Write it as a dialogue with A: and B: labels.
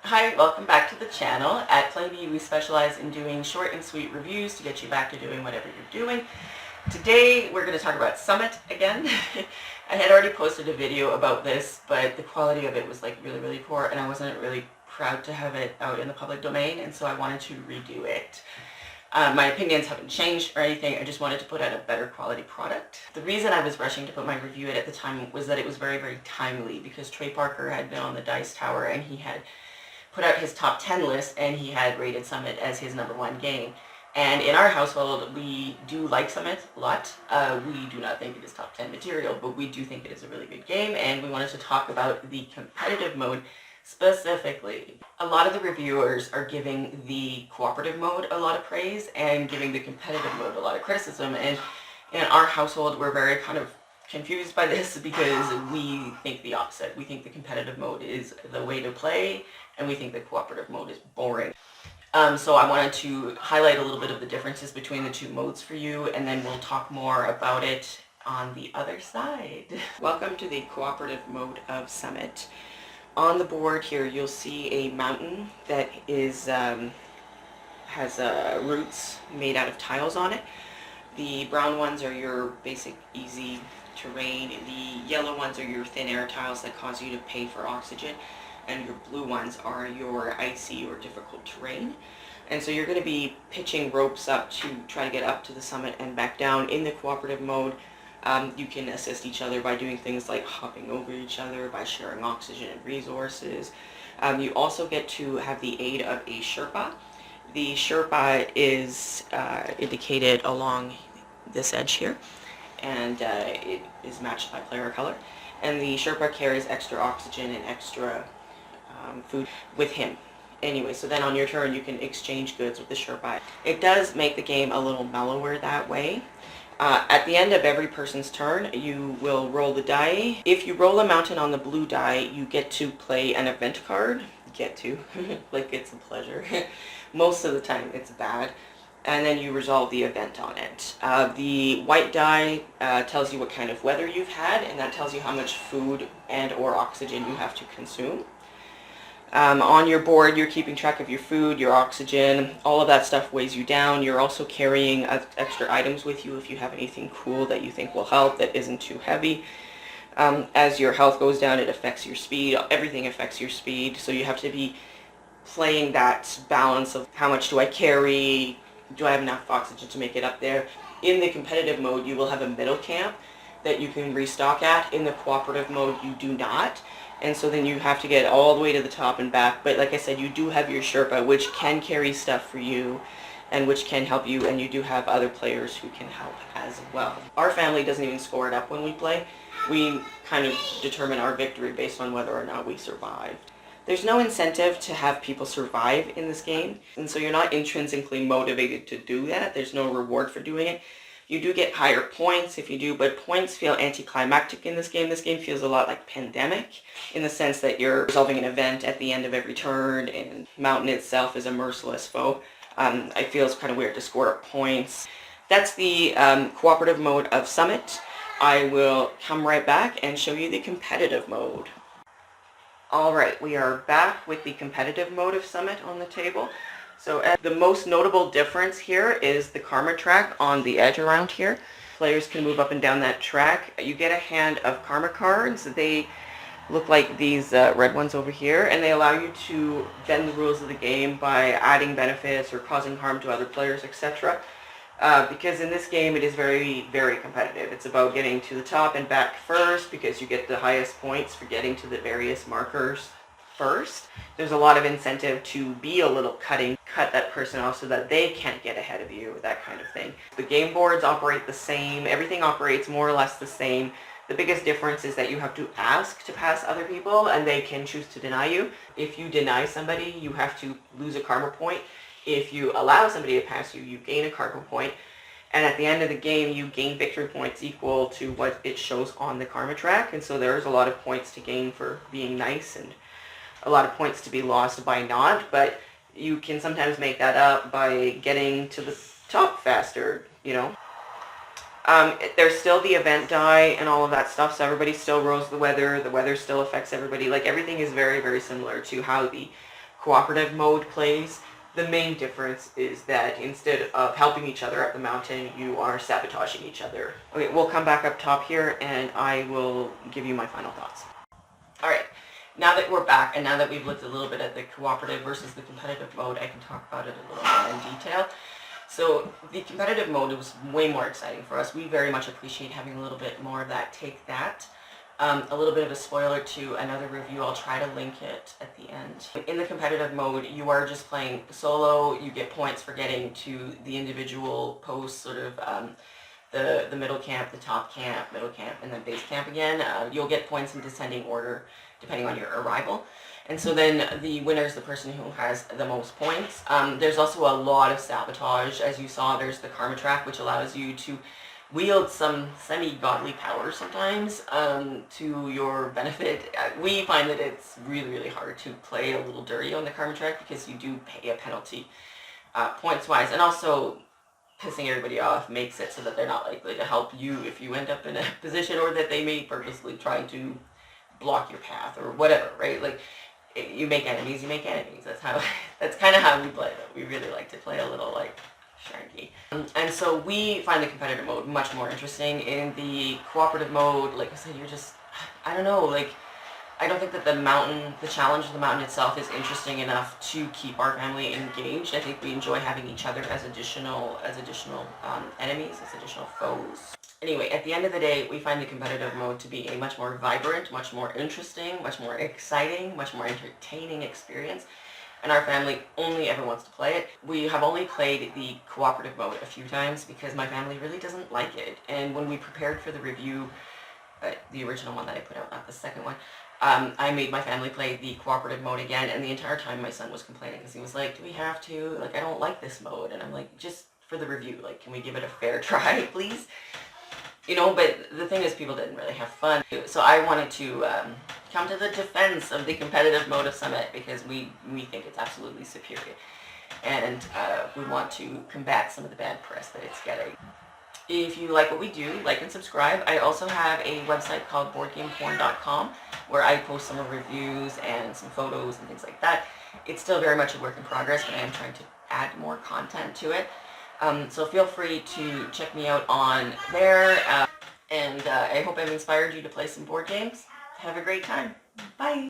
A: Hi, welcome back to the channel. At Playtime, we specialize in doing short and sweet reviews to get you back to doing whatever you're doing. Today, we're going to talk about Summit again. I had already posted a video about this, but the quality of it was like really poor, and I wasn't really proud to have it out in the public domain, and so I wanted to redo it. My opinions haven't changed or anything, I just wanted to put out a better quality product. The reason I was rushing to put my review in at the time was that it was very timely, because Trey Parker had been on the Dice Tower and he had put out his top 10 list and he had rated Summit as his #1 game. And in our household, we do like Summit a lot. We do not think it is top 10 material, but we do think it is a really good game, and we wanted to talk about the competitive mode specifically. A lot of the reviewers are giving the cooperative mode a lot of praise and giving the competitive mode a lot of criticism, and in our household we're very kind of confused by this because we think the opposite. We think the competitive mode is the way to play, and we think the cooperative mode is boring. So I wanted to highlight a little bit of the differences between the two modes for you, and then we'll talk more about it on the other side. Welcome to the cooperative mode of Summit. On the board here you'll see a mountain that is has roots made out of tiles on it. The brown ones are your basic easy terrain. The yellow ones are your thin air tiles that cause you to pay for oxygen, and your blue ones are your icy or difficult terrain. And so you're going to be pitching ropes up to try to get up to the summit and back down. In the cooperative mode, you can assist each other by doing things like hopping over each other, by sharing oxygen and resources. You also get to have the aid of a Sherpa. The Sherpa is indicated along this edge here, and it is matched by player color. And the Sherpa carries extra oxygen and extra food with him. Anyway, so then on your turn you can exchange goods with the Sherpa. It does make the game a little mellower that way. At the end of every person's turn, you will roll the die. If you roll a mountain on the blue die, you get to play an event card. Get to, like it's a pleasure. Most of the time it's bad. And then you resolve the event on it. The white die tells you what kind of weather you've had, and that tells you how much food and or oxygen you have to consume. On your board, you're keeping track of your food, your oxygen, all of that stuff weighs you down. You're also carrying extra items with you if you have anything cool that you think will help that isn't too heavy. As your health goes down, it affects your speed. Everything affects your speed, so you have to be playing that balance of how much do I carry, do I have enough oxygen to make it up there. In the competitive mode, you will have a middle camp that you can restock at. In the cooperative mode, you do not. And so then you have to get all the way to the top and back. But like I said, you do have your Sherpa, which can carry stuff for you and which can help you, and you do have other players who can help as well. Our family doesn't even score it up when we play. We kind of determine our victory based on whether or not we survived. There's no incentive to have people survive in this game, and so you're not intrinsically motivated to do that. There's no reward for doing it. You do get higher points if you do, but points feel anticlimactic in this game. This game feels a lot like Pandemic in the sense that you're resolving an event at the end of every turn, and Mountain itself is a merciless foe. I feel it's kind of weird to score up points. That's the cooperative mode of Summit. I will come right back and show you the competitive mode. Alright, we are back with the competitive mode of Summit on the table. So the most notable difference here is the karma track on the edge around here. Players can move up and down that track. You get a hand of karma cards. They look like these red ones over here, and they allow you to bend the rules of the game by adding benefits or causing harm to other players, etc. Because in this game it is very competitive. It's about getting to the top and back first because you get the highest points for getting to the various markers first. There's a lot of incentive to be a little cutting, cut that person off so that they can't get ahead of you, that kind of thing. The game boards operate the same. Everything operates more or less the same. The biggest difference is that you have to ask to pass other people, and they can choose to deny you. If you deny somebody, you have to lose a karma point. If you allow somebody to pass you, you gain a karma point. And at the end of the game, you gain victory points equal to what it shows on the karma track. And so there's a lot of points to gain for being nice, and a lot of points to be lost by not, but you can sometimes make that up by getting to the top faster, you know. There's still the event die and all of that stuff, so everybody still rolls the weather still affects everybody. Like, everything is very, very similar to how the cooperative mode plays, the main difference is that instead of helping each other up the mountain, you are sabotaging each other. Okay, we'll come back up top here and I will give you my final thoughts. All right, now that we're back and now that we've looked a little bit at the cooperative versus the competitive mode, I can talk about it a little more in detail. So the competitive mode was way more exciting for us. We very much appreciate having a little bit more of that take that. A little bit of a spoiler to another review, I'll try to link it at the end. In the competitive mode, you are just playing solo. You get points for getting to the individual posts, sort of the middle camp, the top camp, middle camp, and then base camp again. You'll get points in descending order depending on your arrival. And so then the winner is the person who has the most points. There's also a lot of sabotage. As you saw, there's the karma track, which allows you to wield some semi-godly power sometimes to your benefit. We find that it's really, really hard to play a little dirty on the karma track because you do pay a penalty points-wise. And also, pissing everybody off makes it so that they're not likely to help you if you end up in a position, or that they may purposely try to block your path or whatever, right? Like, you make enemies, you make enemies. That's kind of how we play it. We really like to play a little like shanky. And so we find the competitive mode much more interesting. In the cooperative mode, like I said, you're just, I don't know, like, I don't think that the challenge of the mountain itself is interesting enough to keep our family engaged. I think we enjoy having each other as additional enemies, as additional foes. Anyway, at the end of the day, we find the competitive mode to be a much more vibrant, much more interesting, much more exciting, much more entertaining experience. And our family only ever wants to play it. We have only played the cooperative mode a few times because my family really doesn't like it. And when we prepared for the review, the original one that I put out, not the second one, I made my family play the cooperative mode again, and the entire time my son was complaining because he was like, do we have to? Like, I don't like this mode. And I'm like, just for the review, like, can we give it a fair try, please? You know, but the thing is, people didn't really have fun. So I wanted to come to the defense of the competitive mode of Summit because we think it's absolutely superior. And we want to combat some of the bad press that it's getting. If you like what we do, like and subscribe. I also have a website called boardgameporn.com where I post some reviews and some photos and things like that. It's still very much a work in progress, but I am trying to add more content to it. So feel free to check me out on there, and I hope I've inspired you to play some board games. Have a great time. Bye!